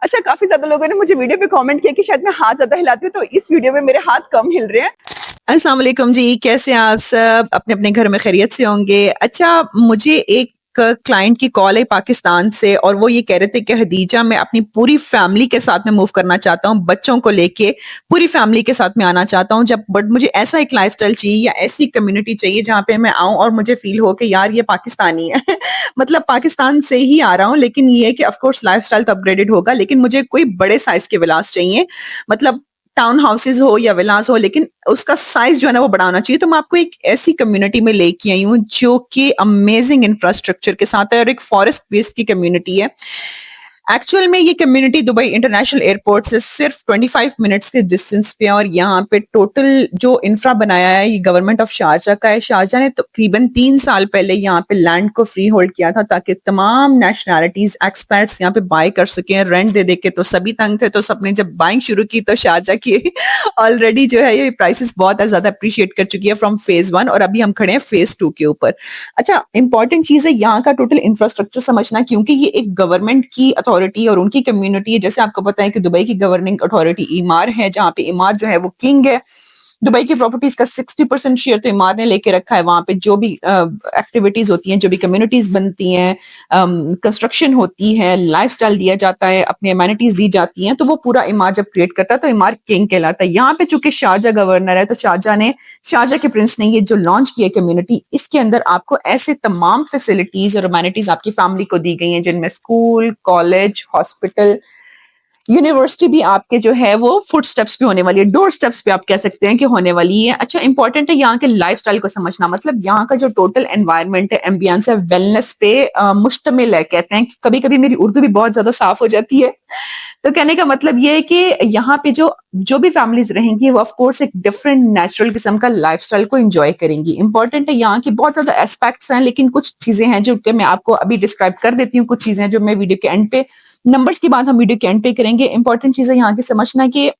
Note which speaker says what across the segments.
Speaker 1: अच्छा, काफी ज्यादा लोगों ने मुझे वीडियो पे कमेंट किया कि शायद मैं हाथ ज्यादा हिलाती हूँ, तो इस वीडियो में मेरे हाथ कम हिल रहे हैं।
Speaker 2: अस्सलाम वालेकुम जी, कैसे हैं आप सब? अपने अपने घर में खैरियत से होंगे। अच्छा, मुझे एक क्लाइंट की कॉल है पाकिस्तान से और वो ये कह रहे थे कि हदीजा, मैं अपनी पूरी फैमिली के साथ में मूव करना चाहता हूँ, बच्चों को लेके पूरी फैमिली के साथ में आना चाहता हूँ। जब बट मुझे ऐसा एक लाइफस्टाइल चाहिए या ऐसी कम्युनिटी चाहिए जहाँ पे मैं आऊँ और मुझे फील हो कि यार ये पाकिस्तानी है मतलब पाकिस्तान से ही आ रहा हूँ, लेकिन ये है कि ऑफ कोर्स लाइफस्टाइल तो अपग्रेडेड होगा, लेकिन मुझे कोई बड़े साइज के विलास चाहिए। मतलब टाउन हाउसेज हो या विलास हो, लेकिन उसका साइज जो है ना वो बड़ा होना चाहिए। तो मैं आपको एक ऐसी कम्युनिटी में लेके आई हूँ जो कि अमेजिंग इंफ्रास्ट्रक्चर के साथ है और एक फॉरेस्ट बेस्ड की कम्युनिटी है। एक्चुअल में ये कम्युनिटी दुबई इंटरनेशनल एयरपोर्ट से सिर्फ 25 मिनट्स के डिस्टेंस पे है और यहाँ पे टोटल जो इंफ्रा बनाया है ये गवर्नमेंट ऑफ शारजा का है। शारजा ने तकरीबन 3 साल पहले यहाँ पे लैंड को फ्री होल्ड किया था ताकि तमाम नेशनैलिटीज एक्सपर्ट्स यहाँ पे बाय कर सकें। रेंट दे दे के तो सभी तंग थे, तो सबने जब बाइंग शुरू की तो शारजा की ऑलरेडी जो है ये प्राइसेस बहुत ज्यादा अप्रिशिएट कर चुकी है फ्रॉम फेज 1 और अभी हम खड़े हैं फेज 2 के ऊपर। अच्छा, इंपॉर्टेंट चीज है यहाँ का टोटल इंफ्रास्ट्रक्चर समझना, क्योंकि ये एक गवर्नमेंट की अथॉरिटी और उनकी कम्युनिटी है। जैसे आपको पता है कि दुबई की गवर्निंग अथॉरिटी ईमार है, जहाँ पे ईमार जो है वो किंग है। दुबई की प्रॉपर्टीज का 60% शेयर तो ईमार ने लेके रखा है। वहां पे जो भी एक्टिविटीज होती हैं, जो भी कम्युनिटीज बनती हैं, कंस्ट्रक्शन होती है, लाइफस्टाइल दिया जाता है, अपनी अमेनिटीज दी जाती हैं, तो वो पूरा ईमार जब क्रिएट करता है तो ईमार किंग कहलाता है। यहाँ पे चूंकि शारजा गवर्नर है, तो शारजा के प्रिंस ने ये जो लॉन्च किया कम्युनिटी, इसके अंदर आपको ऐसे तमाम फैसिलिटीज और अमेनिटीज आपकी फैमिली को दी गई हैं, जिनमें स्कूल, कॉलेज, हॉस्पिटल, यूनिवर्सिटी भी आपके जो है वो फुट स्टेप्स पे होने वाली है, डोर स्टेप्स पे आप कह सकते हैं कि होने वाली है। अच्छा, इंपॉर्टेंट है यहाँ के लाइफस्टाइल को समझना। मतलब यहाँ का जो टोटल एनवायरनमेंट है, एम्बियंस है, वेलनेस पे मुश्तमिल है। कहते हैं कि कभी कभी मेरी उर्दू भी बहुत ज्यादा साफ हो जाती है, तो कहने का मतलब ये है कि यहाँ पे जो जो भी फैमिलीज रहेंगी वो ऑफ कोर्स एक डिफरेंट नेचुरल किस्म का लाइफस्टाइल को एंजॉय करेंगी। इंपॉर्टेंट है यहाँ की बहुत ज्यादा एस्पेक्ट्स हैं, लेकिन कुछ चीजें हैं जो कि मैं आपको अभी डिस्क्राइब कर देती हूँ। कुछ चीजें जो मैं वीडियो के एंड पे, नंबर्स की बात हम वीडियो के एंड पे करेंगे। इंपॉर्टेंट चीज है यहाँ की समझना कि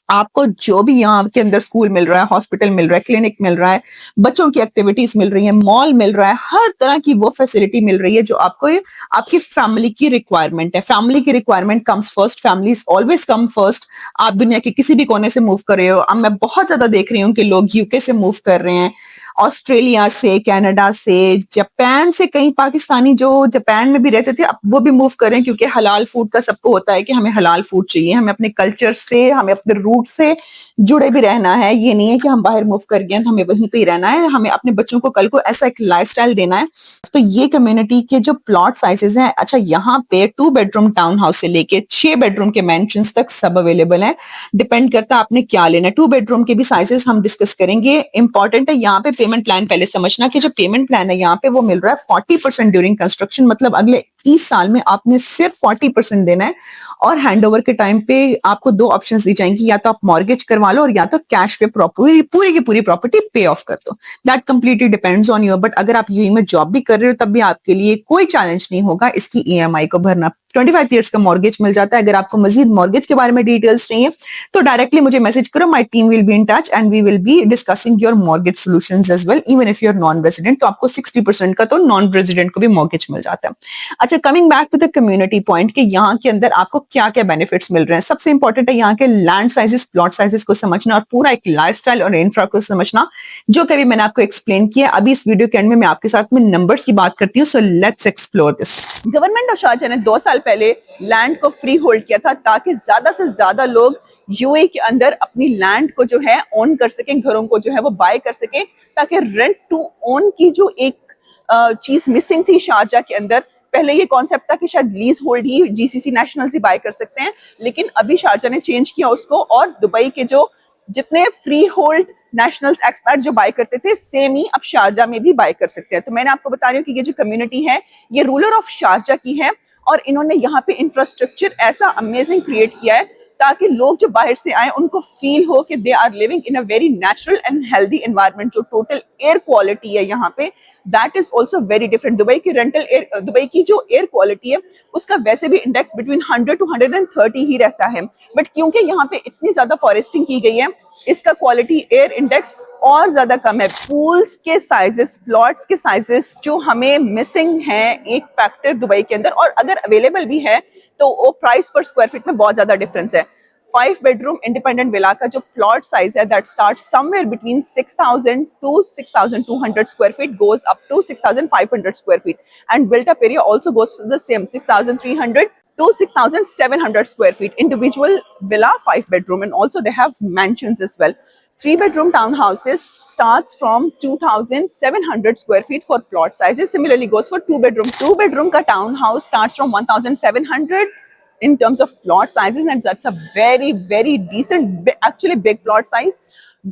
Speaker 2: आपको जो भी यहाँ के अंदर स्कूल मिल रहा है, हॉस्पिटल मिल रहा है, क्लिनिक मिल रहा है, बच्चों की एक्टिविटीज मिल रही है, मॉल मिल रहा है, हर तरह की वो फैसिलिटी मिल रही है जो आपको आपकी फैमिली की रिक्वायरमेंट है। फैमिली की requirement comes first, families always come first. आप दुनिया के किसी भी कोने से मूव कर रहे हो, अब मैं बहुत ज्यादा देख रही हूँ कि लोग यूके से मूव कर रहे हैं, ऑस्ट्रेलिया से, कनाडा से, जापान से। कई पाकिस्तानी जो जापान में भी रहते थे अब वो भी मूव कर रहे हैं, क्योंकि हलाल फूड का सबको होता है कि हमें हलाल फूड चाहिए, हमें अपने कल्चर से, हमें अपने रूट से जुड़े भी रहना है। ये नहीं है कि हम बाहर मूव कर गए तो हमें वहीं पे ही रहना है, हमें अपने बच्चों को कल को ऐसा एक लाइफस्टाइल देना है। तो ये कम्युनिटी के जो प्लॉट साइजेस हैं, अच्छा यहाँ पे 2 बेडरूम टाउन हाउस से लेके 6 बेडरूम के मैंशंस तक सब अवेलेबल है। डिपेंड करता है आपने क्या लेना है। 2 बेडरूम के भी साइजेस हम डिस्कस करेंगे। इंपॉर्टेंट है यहाँ पे पेमेंट प्लान पहले समझना कि जो पेमेंट प्लान है यहाँ पे वो मिल रहा है 40% ड्यूरिंग कंस्ट्रक्शन। मतलब अगले 30 साल में आपने सिर्फ 40% देना है और हैंडओवर के टाइम पे आपको 2 ऑप्शंस दी जाएंगी, या तो आप मॉर्गेज करवा लो और या तो कैश पे प्रॉपर्टी पूरी की पूरी प्रॉपर्टी पे ऑफ कर दो। That completely depends on you. But अगर आप यूएई में जॉब भी कर रहे हो तब भी आपके लिए कोई चैलेंज नहीं होगा इसकी ईएमआई को भरना। 25 ईयर्स का मॉर्गेज मिल जाता है। अगर आपको मजीद मॉर्गेज के बारे में डिटेल्स चाहिए तो डायरेक्टली मुझे मैसेज करो, my team will be in touch and we will be discussing your mortgage solutions as well, even if you are non resident. तो आपको 60% का तो नॉन रेजिडेंट को भी मॉर्गेज मिल जाता है। अच्छा, coming back to the community point कि यहाँ के अंदर आपको क्या क्या बेनिफिट्स मिल रहे हैं। सबसे इंपॉर्टेंट है यहाँ के लैंड साइजेस, प्लॉट साइजेस को समझना और पूरा एक लाइफस्टाइल और इंफ्रा को समझना, जो कभी मैंने आपको एक्सप्लेन किया। अभी इस वीडियो के एंड में मैं आपके साथ में नंबर्स की बात करती हूँ। So let's explore this.
Speaker 1: Government of Sharjah ने 2 साल पहले लैंड को फ्री होल्ड किया था ताकि ज्यादा से ज्यादा लोग यूएई के अंदर अपनी लैंड को जो है ओन कर सकें, घरों को जो है वो बाय कर सकें, ताकि रेंट टू ओन की जो एक चीज मिसिंग थी शारजा के अंदर। पहले ये कॉन्सेप्ट था कि शायद लीज होल्ड ही जीसीसी नेशनल्स ही बाय कर सकते हैं, लेकिन अभी शारजा ने चेंज किया उसको और दुबई के जो जितने फ्री होल्ड नेशनल्स एक्सपर्ट जो बाय करते थे सेम ही अब शारजा में भी बाय कर सकते हैं। तो मैंने आपको बता रही हूँ कि ये जो कम्युनिटी है ये रूलर ऑफ शारजा की है और इन्होंने यहाँ पे इंफ्रास्ट्रक्चर ऐसा अमेजिंग क्रिएट किया है ताकि लोग जो बाहर से आए उनको फील हो कि they are living in a very natural and healthy environment. जो टोटल एयर क्वालिटी है यहाँ पे that is also very different. Dubai की जो एयर क्वालिटी है उसका वैसे भी इंडेक्स बिटवीन 100 to 130 ही रहता है, बट क्योंकि यहाँ पे इतनी ज्यादा फॉरेस्टिंग की गई है इसका क्वालिटी एयर इंडेक्स और ज्यादा कम है। पूल्स के साइजेस, प्लॉट्स के साइजेस जो हमें मिसिंग हैं एक फैक्टर दुबई के अंदर, और अगर अवेलेबल भी है तो वो प्राइस पर स्क्वायर फीट में बहुत ज्यादा डिफरेंस है। 5 बेडरूम इंडिपेंडेंट विला का जो प्लॉट साइज है that start somewhere between 6000 to 6200 square feet, goes up to 6500 square feet, and built up area also goes to the same 6300 to 6700 square feet. Individual villa 5 bedroom, and also they have mansions as well. 3 bedroom townhouses starts from 2700 square feet for plot sizes. Similarly goes for 2 bedroom. 2 bedroom ka townhouse starts from 1700 in terms of plot sizes, and that's a very decent, actually big plot size,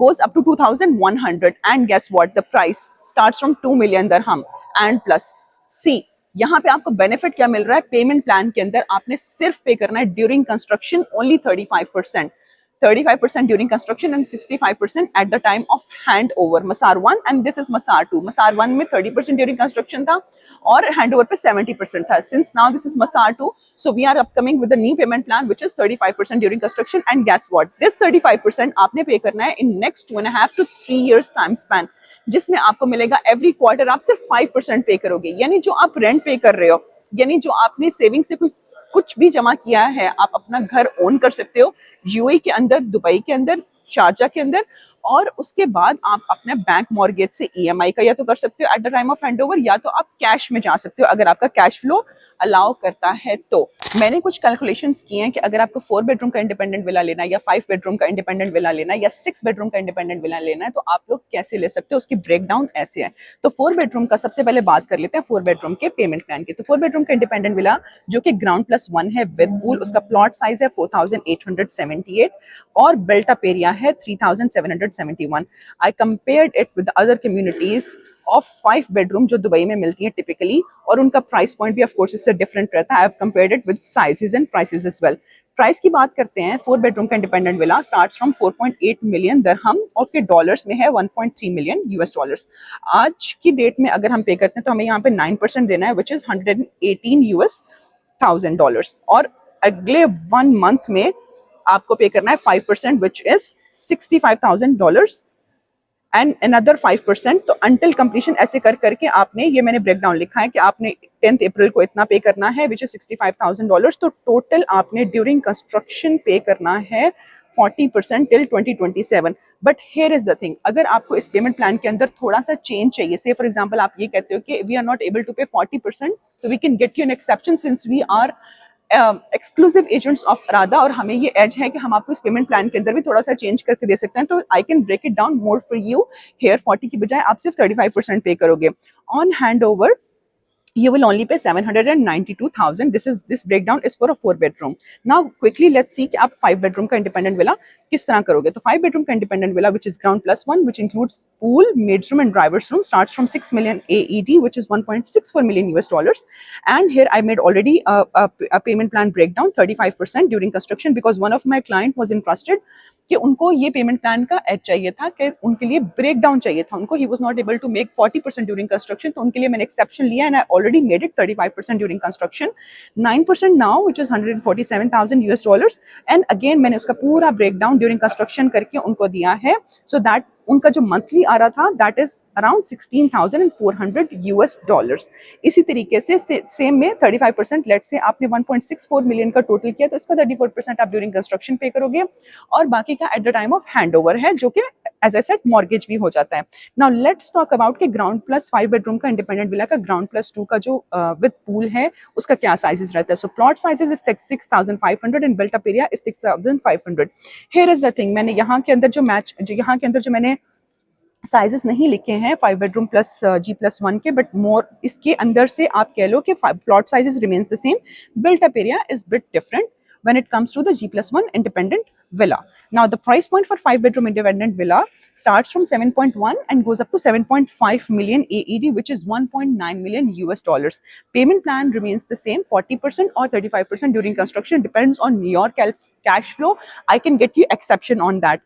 Speaker 1: goes up to 2100. And guess what, the price starts from 2 million dirham and plus. See, यहाँ पे आपको benefit क्या मिल रहा है? Payment plan के अंदर आपने सिर्फ पे करना है during construction only 35%, 35% during construction and 65% at the time of handover. Masar 1 and this is Masar 2. Masar 1 में 30% during construction था और handover पे 70% था. Since now this is Masar 2, so we are upcoming with the new payment plan which is 35% during construction, and guess what? This 35% आपने पे करना है in next 2.5 to 3 years time span, जिसमें आपको मिलेगा एवरी क्वार्टर आप सिर्फ 5% पे करोगे। यानी जो आप रेंट पे कर रहे हो, यानी जो आपने सेविंग से कुछ भी जमा किया है, आप अपना घर ओन कर सकते हो यूएई के अंदर, दुबई के अंदर, शारजा के अंदर, और उसके बाद आप अपने बैंक मॉर्गेज से ईएमआई का या तो कर सकते हो at the time of handover, या तो आप कैश में जा सकते हो अगर आपका कैश फ्लो अलाउ करता है। तो मैंने कुछ कैलकुलेशंस किए हैं कि अगर आपको 4 बेडरूम का इंडिपेंडेंट विला लेना है, या 5 बेडरूम का इंडिपेंडेंट विला लेना है, या 6 बेडरूम का इंडिपेंडेंट विला लेना है, तो आप लोग कैसे ले सकते हो, उसकी ब्रेकडाउन ऐसे है। तो 4 बेडरूम का सबसे पहले बात कर लेते हैं 4 बेडरूम के पेमेंट प्लान की। तो 4 बेडरूम का इंडिपेंडेंट विला जो कि ग्राउंड प्लस 1 है विद पूल, उसका प्लॉट साइज है 4878 और बिल्ट अप एरिया है 3771। I compared it with the other communities of 5 bedroom जो दुबई में मिलती है टिपिकली, और उनका प्राइस पॉइंट भी ऑफ कोर्स इससे डिफरेंट रहता है। I have compared it with sizes and prices as well. Price की बात करते हैं, 4 बेडरूम का independent villa starts from 4.8 million dirham और के डॉलर्स में है 1.3 मिलियन यूएस डॉलर्स। आज की डेट में अगर हम पे करते हैं तो हमें यहाँ पे 9% देना है which is 118 US thousand dollars, और अगले 1 मंथ में आपको पे करना है 5% विच इज $65,000 एंड अनदर 5%। तो अंटिल कंप्लीशन ऐसे कर करके आपने, ये मैंने ब्रेकडाउन लिखा है कि आपने 10 अप्रैल को इतना पे करना है विच इज $65,000। तो टोटल आपने ड्यूरिंग कंस्ट्रक्शन पे करना है 40% till 2027। But here is the thing, अगर आपको इस पेमेंट प्लान के अंदर थोड़ा सा चेंज चाहिए, से फॉर एग्जाम्पल आप ये कहते हो कि we are not able to pay 40%, तो we can get you an exception since we are exclusive agents of Arada, और हमें ये एज है कि हम आपको इस पेमेंट प्लान के अंदर भी थोड़ा सा चेंज करके दे सकते हैं। तो I can break it down more for you. Here 40 की बजाय आप सिर्फ 35% पे करोगे। On hand over you will only pay 792,000. This breakdown is for a 4 bedroom. Now quickly let's see कि आप 5 bedroom का independent villa किस तरह करोगे। तो 5 bedroom का independent villa which is ground plus 1 which includes pool, maid's room and driver's room starts from 6 million AED which is 1.64 million US dollars. And here I made already a payment plan breakdown 35% during construction because one of my client was interested कि उनको ये payment plan का as चाहिए था, कि उनके लिए break down चाहिए था उनको। He was not able to make 40% during construction, तो उनके लिए मैंने एक्सेप्शन लिया and I already made it 35% during construction, 9% now which is 147,000 US dollars. And again मैंने उसका पूरा ब्रेक डाउन ड्यूरिंग कंस्ट्रक्शन करके उनको दिया है, सो दैट उनका जो मंथली आ रहा था that is around 16,400 US dollars. इसी तरीके से सेम में 35%, लेट्स से आपने 1.64 मिलियन का टोटल किया तो इसका 34% आप ड्यूरिंग कंस्ट्रक्शन पे करोगे, और बाकी का at the time of handover है जो कि एज आई सेड मॉर्गेज भी हो जाता है। नाउ लेट्स टॉक अबाउट के ग्राउंड प्लस 5 बेडरूम का इंडिपेंडेंट विला का ग्राउंड प्लस 2 का जो विद पूल है उसका क्या साइजेस रहता है। So plot sizes is 6,500 and built up area is 6,500। Here is the thing, मैंने यहाँ के अंदर जो मैंने साइजेस नहीं लिखे हैं 5 बेडरूम प्लस G+1 के, बट मोर इसके अंदर से आप कह लो कि plot sizes remains the same, built up area is bit different when it comes to the G+1 independent villa. Now the price point for 5 bedroom independent villa starts from 7.1 and goes up to 7.5 million AED which is 1.9 million US dollars. Payment plan remains the same, 40% or 35% during construction, depends on your cash flow. I can get you exception on that.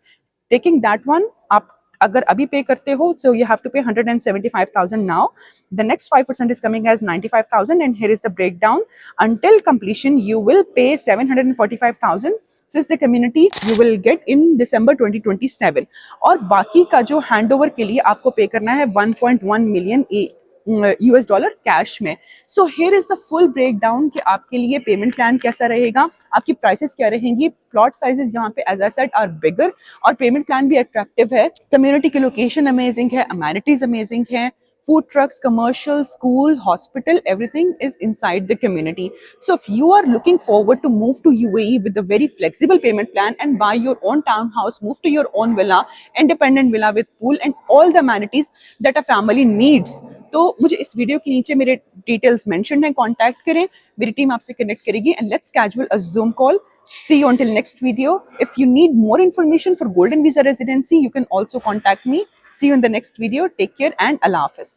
Speaker 1: Taking that one up, अगर अभी पे करते हो, so you have to pay 175,000 now. The next 5% is coming as 95,000, and here is the breakdown. Until completion, you will pay 745,000. Since the community you will get in December 2027. और बाकी का जो handover के लिए आपको पे करना है 1.1 मिलियन US डॉलर कैश में. So here is the full breakdown कि आपके लिए पेमेंट प्लान कैसा रहेगा, आपकी प्राइसेस क्या रहेंगी. प्लॉट साइजेस यहाँ पे as I said are bigger, और पेमेंट प्लान भी अट्रैक्टिव है. कम्युनिटी की लोकेशन अमेजिंग है, अमेनिटीज अमेजिंग है. Food trucks, commercial, school, hospital, everything is inside the community. So if you are looking forward to move to UAE with a very flexible payment plan and buy your own townhouse, move to your own villa, independent villa with pool and all the amenities that a family needs, तो मुझे इस video के नीचे मेरे details mention है, contact करें, मेरी team आपसे कनेक्ट करेगी and let's schedule a Zoom call. See you until next video. If you need more information for Golden Visa residency, you can also contact me. See you in the next video. Take care and Allah Hafiz.